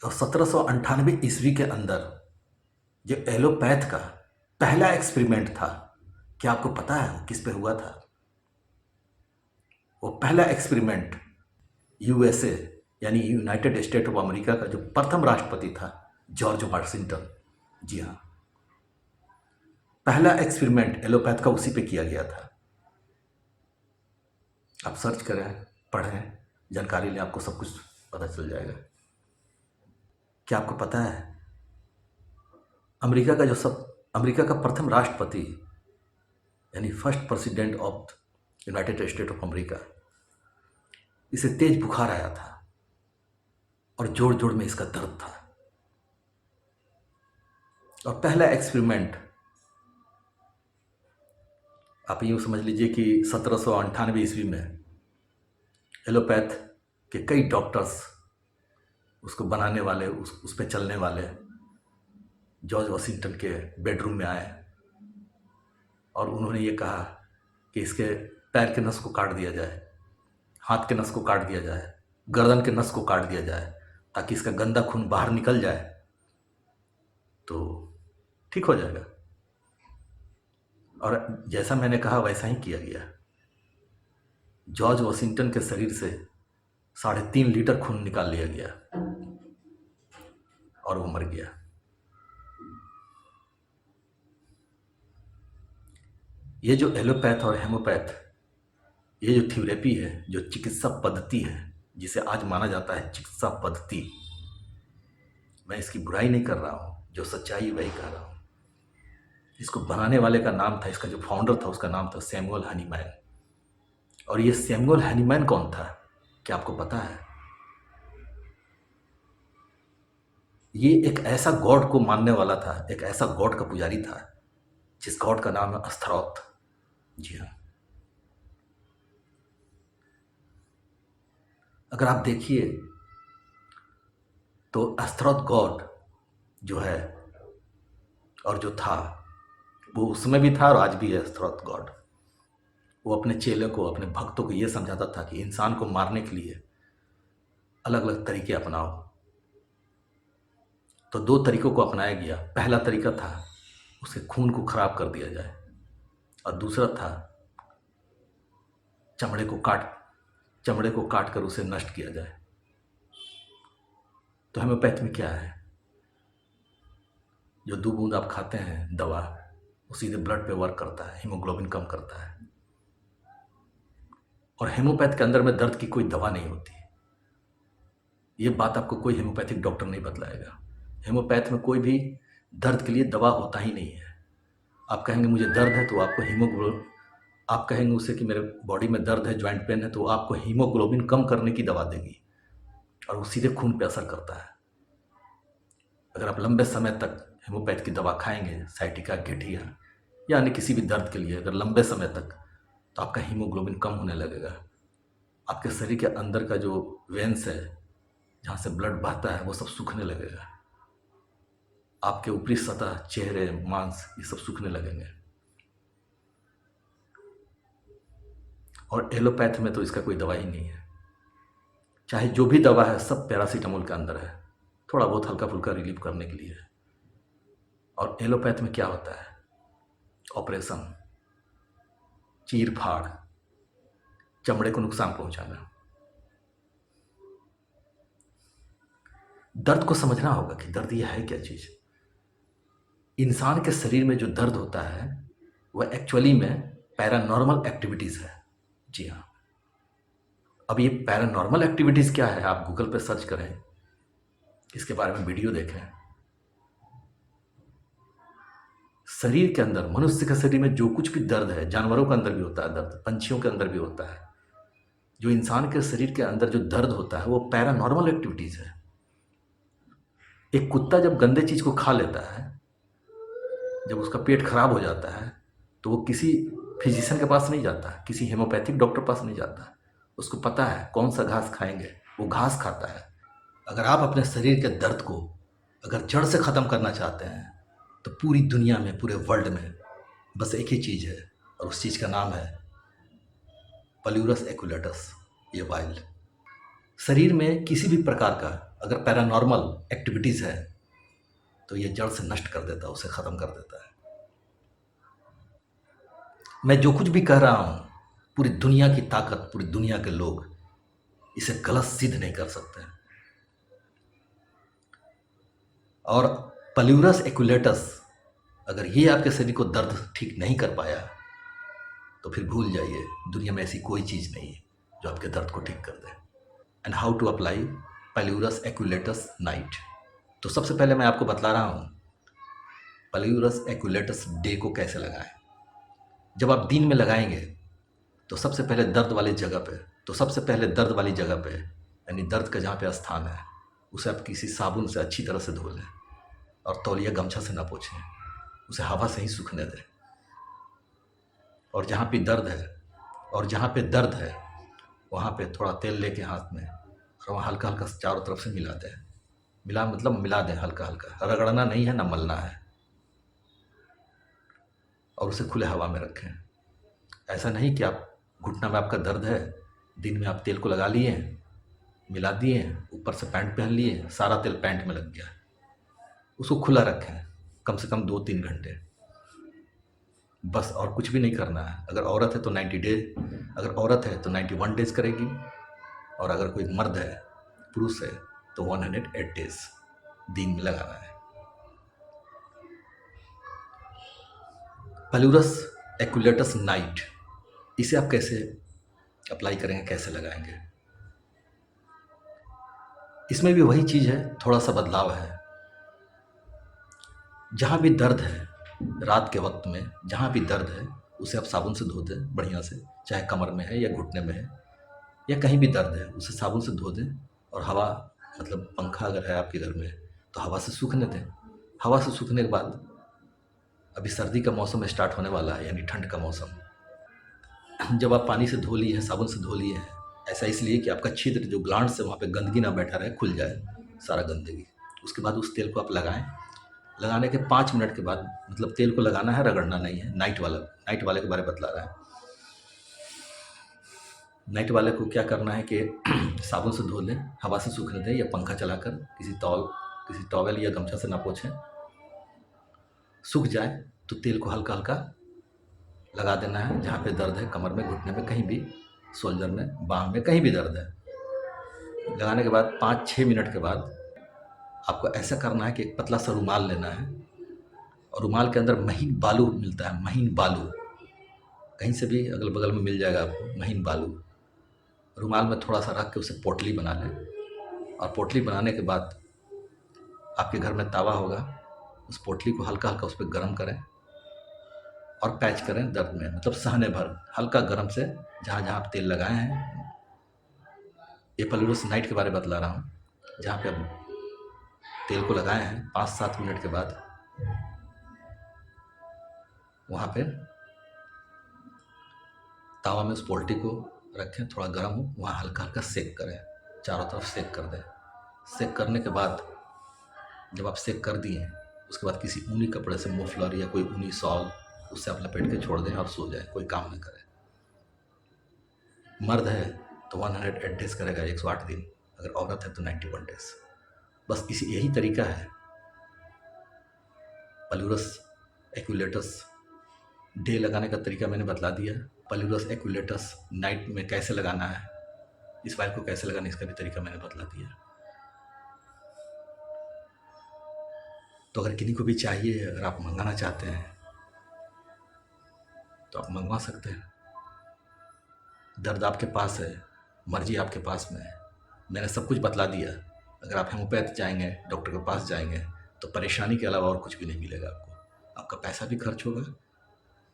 और 1798 ईस्वी के अंदर जो एलोपैथ का पहला एक्सपेरिमेंट था, क्या आपको पता है वो किस पे हुआ था? वो पहला एक्सपेरिमेंट यूएसए यानी यूनाइटेड स्टेट ऑफ अमेरिका का जो प्रथम राष्ट्रपति था जॉर्ज वाशिंगटन, जी हाँ, पहला एक्सपेरिमेंट एलोपैथ का उसी पे किया गया था। आप सर्च करें, पढ़ें, जानकारी लें, आपको सब कुछ पता चल जाएगा। क्या आपको पता है अमेरिका का प्रथम राष्ट्रपति यानी first president of United state of America, इसे तेज बुखार आया था और जोड़ जोड़ में इसका दर्द था और पहला एक्सपेरिमेंट आप यूँ समझ लीजिए कि 1798 ईस्वी में एलोपैथ के कई डॉक्टर्स उसको बनाने वाले, उस पे चलने वाले जॉर्ज वाशिंगटन के बेडरूम में आए और उन्होंने ये कहा कि इसके पैर के नस को काट दिया जाए, हाथ के नस को काट दिया जाए, गर्दन के नस को काट दिया जाए ताकि इसका गंदा खून बाहर निकल जाए तो ठीक हो जाएगा। और जैसा मैंने कहा वैसा ही किया गया। जॉर्ज वाशिंगटन के शरीर से 3.5 लीटर खून निकाल लिया गया और वो मर गया। ये जो एलोपैथ और हेमोपैथ, ये जो थेरेपी है, जो चिकित्सा पद्धति है, जिसे आज माना जाता है चिकित्सा पद्धति, मैं इसकी बुराई नहीं कर रहा हूँ, जो सच्चाई वही कह रहा हूँ। इसको बनाने वाले का नाम था, इसका जो फाउंडर था उसका नाम था सैमुअल हनीमैन। और ये सैमुअल हनीमैन कौन था, क्या आपको पता है? ये एक ऐसा गॉड को मानने वाला था, एक ऐसा गॉड का पुजारी था जिस गॉड का नाम है अस्थरोथ। जी हाँ, अगर आप देखिए तो अस्थरोथ गॉड जो है और जो था वो उसमें भी था और आज भी है। अस्थरोथ गॉड वो अपने चेले को, अपने भक्तों को ये समझाता था कि इंसान को मारने के लिए अलग अलग तरीके अपनाओ। तो 2 तरीकों को अपनाया गया। पहला तरीका था उसके खून को खराब कर दिया जाए और दूसरा था चमड़े को काट कर उसे नष्ट किया जाए। तो हेमोपैथ में क्या है, जो 2 बूंद आप खाते हैं दवा, वो सीधे ब्लड पे वर्क करता है, हीमोग्लोबिन कम करता है। और हेमोपैथ के अंदर में दर्द की कोई दवा नहीं होती। ये बात आपको कोई हेमोपैथिक डॉक्टर नहीं बतलाएगा। हेमोपैथ में कोई भी दर्द के लिए दवा होता ही नहीं है। आप कहेंगे मुझे दर्द है तो आप कहेंगे उसे कि मेरे बॉडी में दर्द है, जॉइंट पेन है, तो आपको हीमोग्लोबिन कम करने की दवा देगी और वो सीधे खून पे असर करता है। अगर आप लंबे समय तक हेमोपैथ की दवा खाएंगे, साइटिका, गेठिया या अन्य किसी भी दर्द के लिए, अगर लंबे समय तक, तो आपका हीमोग्लोबिन कम होने लगेगा। आपके शरीर के अंदर का जो वेन्स है, जहाँ से ब्लड बहता है, वो सब सूखने लगेगा। आपके ऊपरी सतह, चेहरे, मांस, ये सब सूखने लगेंगे। और एलोपैथ में तो इसका कोई दवा ही नहीं है। चाहे जो भी दवा है सब पैरासीटामोल के अंदर है, थोड़ा बहुत हल्का फुल्का रिलीफ करने के लिए है। और एलोपैथ में क्या होता है, ऑपरेशन, चीर फाड़, चमड़े को नुकसान पहुंचाना। दर्द को समझना होगा कि दर्द यह है क्या चीज। इंसान के शरीर में जो दर्द होता है वह एक्चुअली में पैरानॉर्मल एक्टिविटीज है। जी हाँ, अब ये पैरानॉर्मल एक्टिविटीज क्या है, आप गूगल पे सर्च करें, इसके बारे में वीडियो देखें। शरीर के अंदर, मनुष्य के शरीर में जो कुछ भी दर्द है, जानवरों के अंदर भी होता है दर्द, पंछियों के अंदर भी होता है, जो इंसान के शरीर के अंदर जो दर्द होता है वो पैरानॉर्मल एक्टिविटीज़ है। एक कुत्ता जब गंदे चीज़ को खा लेता है, जब उसका पेट खराब हो जाता है, तो वो किसी फिजिशियन के पास नहीं जाता, किसी होम्योपैथिक डॉक्टर पास नहीं जाता। उसको पता है कौन सा घास खाएंगे, वो घास खाता है। अगर आप अपने शरीर के दर्द को अगर जड़ से ख़त्म करना चाहते हैं, तो पूरी दुनिया में, पूरे वर्ल्ड में बस एक ही चीज़ है, और उस चीज़ का नाम है पल्यूरस एक्युलेटस, ये वाइल्ड। शरीर में किसी भी प्रकार का अगर पैरानॉर्मल एक्टिविटीज़ है, तो ये जड़ से नष्ट कर देता है, उसे ख़त्म कर देता है। मैं जो कुछ भी कह रहा हूँ, पूरी दुनिया की ताकत, पूरी दुनिया के लोग इसे गलत सिद्ध नहीं कर सकते। और पल्यूरस एक्युलेटस अगर ये आपके शरीर को दर्द ठीक नहीं कर पाया, तो फिर भूल जाइए, दुनिया में ऐसी कोई चीज़ नहीं है जो आपके दर्द को ठीक कर दे। एंड हाउ टू अप्लाई पल्यूरस एक्युलेटस नाइट। तो सबसे पहले मैं आपको बतला रहा हूँ पल्यूरस एक्युलेटस डे को कैसे लगाएं। जब आप दिन में लगाएंगे तो सबसे पहले दर्द वाली जगह पे यानी दर्द का जहाँ पे स्थान है, उसे आप किसी साबुन से अच्छी तरह से धो लें, और तौलिया गमछा से ना पोंछें, उसे हवा से ही सूखने दें। और जहाँ पे दर्द है वहाँ पे थोड़ा तेल लेके हाथ में, और वहाँ हल्का हल्का चारों तरफ से मिला दें। मिला दें हल्का हल्का, रगड़ना नहीं है ना मलना है। और उसे खुले हवा में रखें। ऐसा नहीं कि आप घुटना में आपका दर्द है, दिन में आप तेल को लगा लिए, मिला दिए, ऊपर से पैंट पहन लिए, सारा तेल पैंट में लग गया। उसको खुला रखें कम से कम 2-3 घंटे, बस। और कुछ भी नहीं करना है। अगर औरत है तो 91 डेज करेगी, और अगर कोई मर्द है, पुरुष है, तो 108 डेज दिन में लगाना है। पल्यूरस एक्युलेटस नाइट, इसे आप कैसे अप्लाई करेंगे, कैसे लगाएंगे? इसमें भी वही चीज़ है, थोड़ा सा बदलाव है। जहाँ भी दर्द है, रात के वक्त में जहाँ भी दर्द है, उसे आप साबुन से धो दें बढ़िया से, चाहे कमर में है या घुटने में है या कहीं भी दर्द है, उसे साबुन से धो दें। और हवा, मतलब पंखा अगर है आपके घर में तो हवा से सूखने दें। हवा से सूखने के बाद, अभी सर्दी का मौसम स्टार्ट होने वाला है, यानी ठंड का मौसम। जब आप पानी से धो लिए हैं, साबुन से धो लिए हैं, ऐसा इसलिए कि आपका छिद्र जो ग्लैंड से वहाँ पे गंदगी ना बैठा रहे, खुल जाए सारा गंदगी। उसके बाद उस तेल को आप लगाएं। लगाने के 5 मिनट के बाद, मतलब तेल को लगाना है, रगड़ना नहीं है। नाइट वाले के बारे में बतला रहा है। नाइट वाले को क्या करना है कि साबुन से धो लें, हवा से सूखने दें, या पंखा चलाकर किसी टॉवेल या गमछा से ना पोंछें। सूख जाए तो तेल को हल्का हल्का लगा देना है जहाँ पे दर्द है, कमर में, घुटने में, कहीं भी, शोल्डर में, बाह में, कहीं भी दर्द है। लगाने के बाद 5-6 मिनट के बाद आपको ऐसा करना है कि एक पतला सा रुमाल लेना है, और रुमाल के अंदर महीन बालू मिलता है, महीन बालू, कहीं से भी अगल बगल में मिल जाएगा आपको महीन बालू। रुमाल में थोड़ा सा रख के उसे पोटली बना लें, और पोटली बनाने के बाद आपके घर में तावा होगा, उस पोटली को हल्का हल्का उस पर गर्म करें और पैच करें दर्द में, मतलब सहने भर हल्का गर्म से, जहाँ जहाँ आप तेल लगाए हैं। ये पल्यूरस नाइट के बारे में बतला रहा हूँ। जहाँ पे आप तेल को लगाए हैं, 5-7 मिनट के बाद वहाँ पे तावा में उस पोल्ट्री को रखें, थोड़ा गर्म हो, वहाँ हल्का हल्का सेक करें, चारों तरफ सेक कर दें। सेक करने के बाद, जब आप सेक कर दिए, उसके बाद किसी ऊनी कपड़े से, मफलर या कोई ऊनी शॉल, उससे आप लपेट के छोड़ दें और सो जाए, कोई काम न करें। मर्द है तो 108 डेज करेगा, 108 दिन। अगर औरत है तो 91 डेज। बस यही तरीका है। पल्यूरस एक्युलेटस डे लगाने का तरीका मैंने बतला दिया। पल्यूरस एक्युलेटस नाइट में कैसे लगाना है, इस वाइल को कैसे लगाना है, इसका भी तरीका मैंने बतला दिया। तो अगर किन्हीं को भी चाहिए, अगर आप मंगाना चाहते हैं तो आप मंगवा सकते हैं। दर्द आपके पास है, मर्जी आपके पास में है। मैंने सब कुछ बतला दिया। अगर आप होम्योपैथ जाएंगे, डॉक्टर के पास जाएंगे, तो परेशानी के अलावा और कुछ भी नहीं मिलेगा आपको। आपका पैसा भी खर्च होगा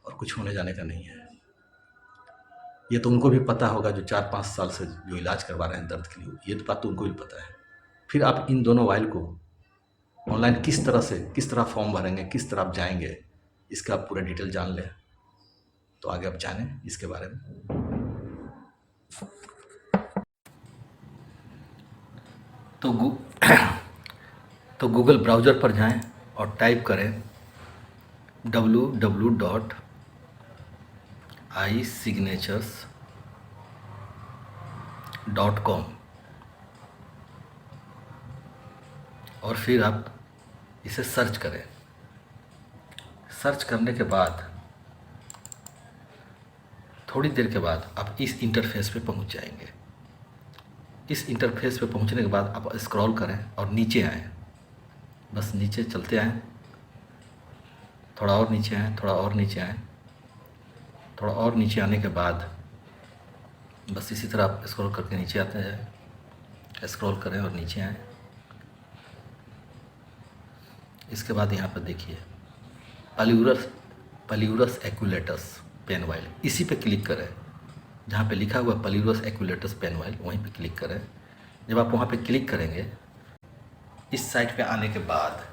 और कुछ होने जाने का नहीं है। ये तो उनको भी पता होगा जो 4-5 साल से जो इलाज करवा रहे हैं दर्द के लिए, ये तो बात तो उनको भी पता है। फिर आप इन दोनों ऑयल को ऑनलाइन किस तरह फॉर्म भरेंगे, किस तरह आप जाएंगे, इसका आप पूरा डिटेल जान लें तो आगे आप जानें इसके बारे में। तो गूगल ब्राउज़र पर जाएं और टाइप करें www.isignatures.com और फिर आप इसे सर्च करें। सर्च करने के बाद थोड़ी देर के बाद आप इस इंटरफेस पे पहुंच जाएंगे। इस इंटरफेस पे पहुंचने के बाद आप स्क्रॉल करें और नीचे आएँ, बस नीचे चलते आएँ, थोड़ा और नीचे आएँ, थोड़ा और नीचे आएँ, थोड़ा और नीचे आने के बाद बस इसी तरह आप स्क्रॉल करके नीचे आते जाएँ, स्क्रॉल करें और नीचे आएँ। इसके बाद यहाँ पर देखिए पॉलीयूरस एक्विलेटस पेन ऑयल, इसी पे क्लिक करें। जहाँ पे लिखा हुआ पॉलीयूरस एक्विलेटस पेन ऑयल वहीं पे क्लिक करें। जब आप वहाँ पे क्लिक करेंगे, इस साइट पे आने के बाद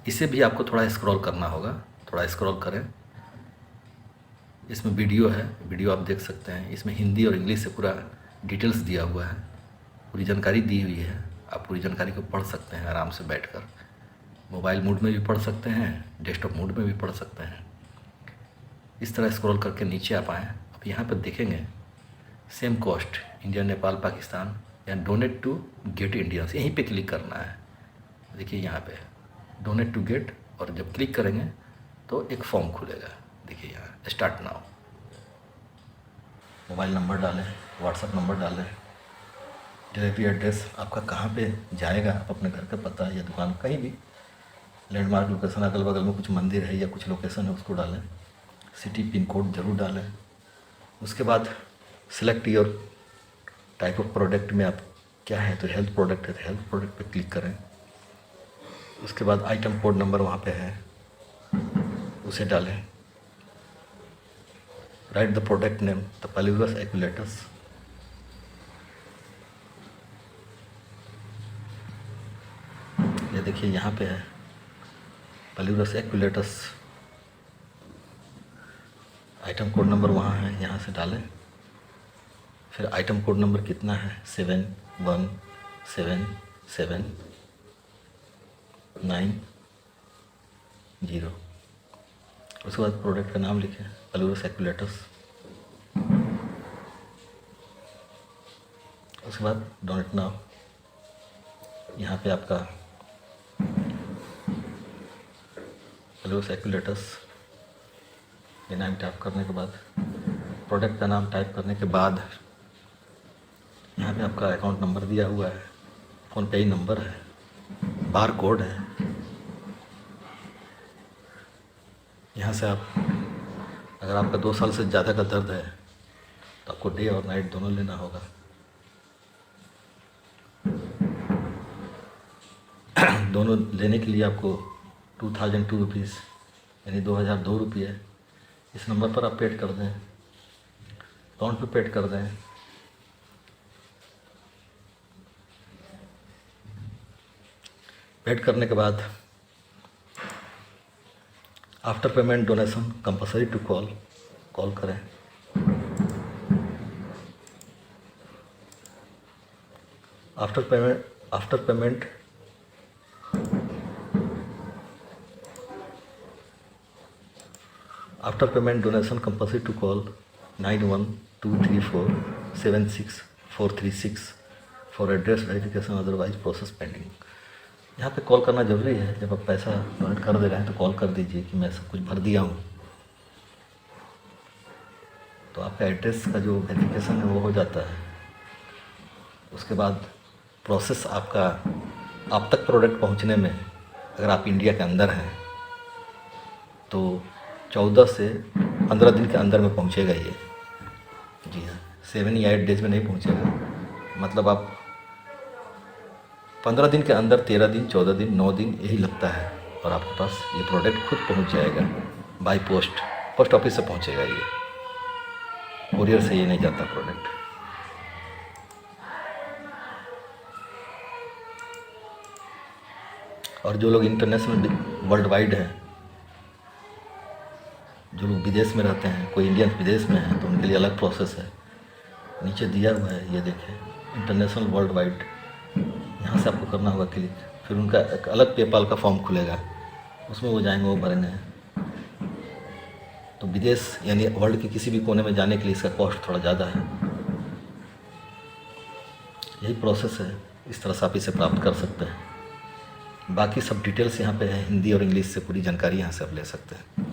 इसे भी आपको थोड़ा स्क्रॉल करना होगा, थोड़ा स्क्रॉल करें। इसमें वीडियो है, वीडियो आप देख सकते हैं। इसमें हिंदी और इंग्लिश से पूरा डिटेल्स दिया हुआ है, पूरी जानकारी दी हुई है। आप पूरी जानकारी को पढ़ सकते हैं आराम से बैठकर। मोबाइल मोड में भी पढ़ सकते हैं, डेस्कटॉप मोड में भी पढ़ सकते हैं। इस तरह स्क्रॉल करके नीचे आप आएँ। अब यहाँ पर देखेंगे same cost India, Nepal, Pakistan या डोनेट टू गेट इंडियंस, यहीं पे क्लिक करना है। देखिए यहाँ पे डोनेट टू गेट, और जब क्लिक करेंगे तो एक फॉर्म खुलेगा। देखिए यहाँ स्टार्ट नाउ। मोबाइल नंबर डालें, व्हाट्सएप नंबर डालें, डिलीवरी एड्रेस आपका कहाँ पे जाएगा, आप अपने घर का पता या दुकान कहीं भी लैंडमार्क लोकेशन, अगल बगल में कुछ मंदिर है या कुछ लोकेशन है उसको डालें। सिटी पिन कोड ज़रूर डालें। उसके बाद select your type of product में आप क्या है, तो हेल्थ प्रोडक्ट है तो हेल्थ प्रोडक्ट पे क्लिक करें। उसके बाद आइटम कोड नंबर वहाँ पे है, उसे डालें। Write the product name, the पॉलीयूरस एक्विलेटस। ये देखिए यहाँ पे है पॉलीयूरस एक्विलेटस, आइटम कोड नंबर वहाँ है, यहाँ से डालें। फिर आइटम कोड नंबर कितना है, 7177990। उसके बाद प्रोडक्ट का नाम लिखें, पॉलीयूरस एक्विलेटस। उसके बाद डोनेट नाउ, यहाँ पे आपका पॉलीयूरस एक्विलेटस ये नाम टाइप करने के बाद, प्रोडक्ट का नाम टाइप करने के बाद यहाँ पे आपका अकाउंट नंबर दिया हुआ है, फ़ोन पे ही नंबर है, बार कोड है। यहाँ से आप, अगर आपका 2 साल से ज़्यादा का दर्द है तो आपको डे और नाइट दोनों लेना होगा। दोनों लेने के लिए आपको 2002 रुपीज़ यानी 2002 रुपये इस नंबर पर आप पेड कर दें, अकाउंट पे पेड कर दें। पेड करने के बाद after payment donation compulsory to call करें। After payment donation compulsory to call 9123476436 for address verification, otherwise process pending. यहाँ पे कॉल करना ज़रूरी है। जब आप पैसा डोनेट कर दे रहे हैं तो कॉल कर दीजिए कि मैं सब कुछ भर दिया हूँ, तो आपका एड्रेस का जो वेरिफिकेशन है वो हो जाता है। उसके बाद प्रोसेस आपका आप तक प्रोडक्ट पहुँचने में, अगर आप इंडिया के अंदर हैं तो 14 से 15 दिन के अंदर में पहुँचेगा ये। जी हाँ, 7 या 8 डेज़ में नहीं पहुँचेगा। मतलब आप 15 दिन के अंदर, 13 दिन, 14 दिन, 9 दिन यही लगता है, और आपके पास ये प्रोडक्ट खुद पहुंच जाएगा बाय पोस्ट ऑफिस से पहुंचेगा ये। कोरियर से ये नहीं जाता प्रोडक्ट। और जो लोग इंटरनेशनल वर्ल्ड वाइड हैं, जो लोग विदेश में रहते हैं, कोई इंडियन विदेश में है तो उनके लिए अलग प्रोसेस है। नीचे दिया हुआ है, ये देखें, इंटरनेशनल वर्ल्ड वाइड। यहाँ से आपको करना होगा क्लिक, फिर उनका एक अलग पेपाल का फॉर्म खुलेगा, उसमें वो जाएंगे, वो भरेंगे। तो विदेश यानी वर्ल्ड के किसी भी कोने में जाने के लिए इसका कॉस्ट थोड़ा ज़्यादा है। यही प्रोसेस है, इस तरह से आप इसे प्राप्त कर सकते हैं। बाकी सब डिटेल्स यहाँ पे है, हिंदी और इंग्लिश से पूरी जानकारी यहाँ से आप ले सकते हैं।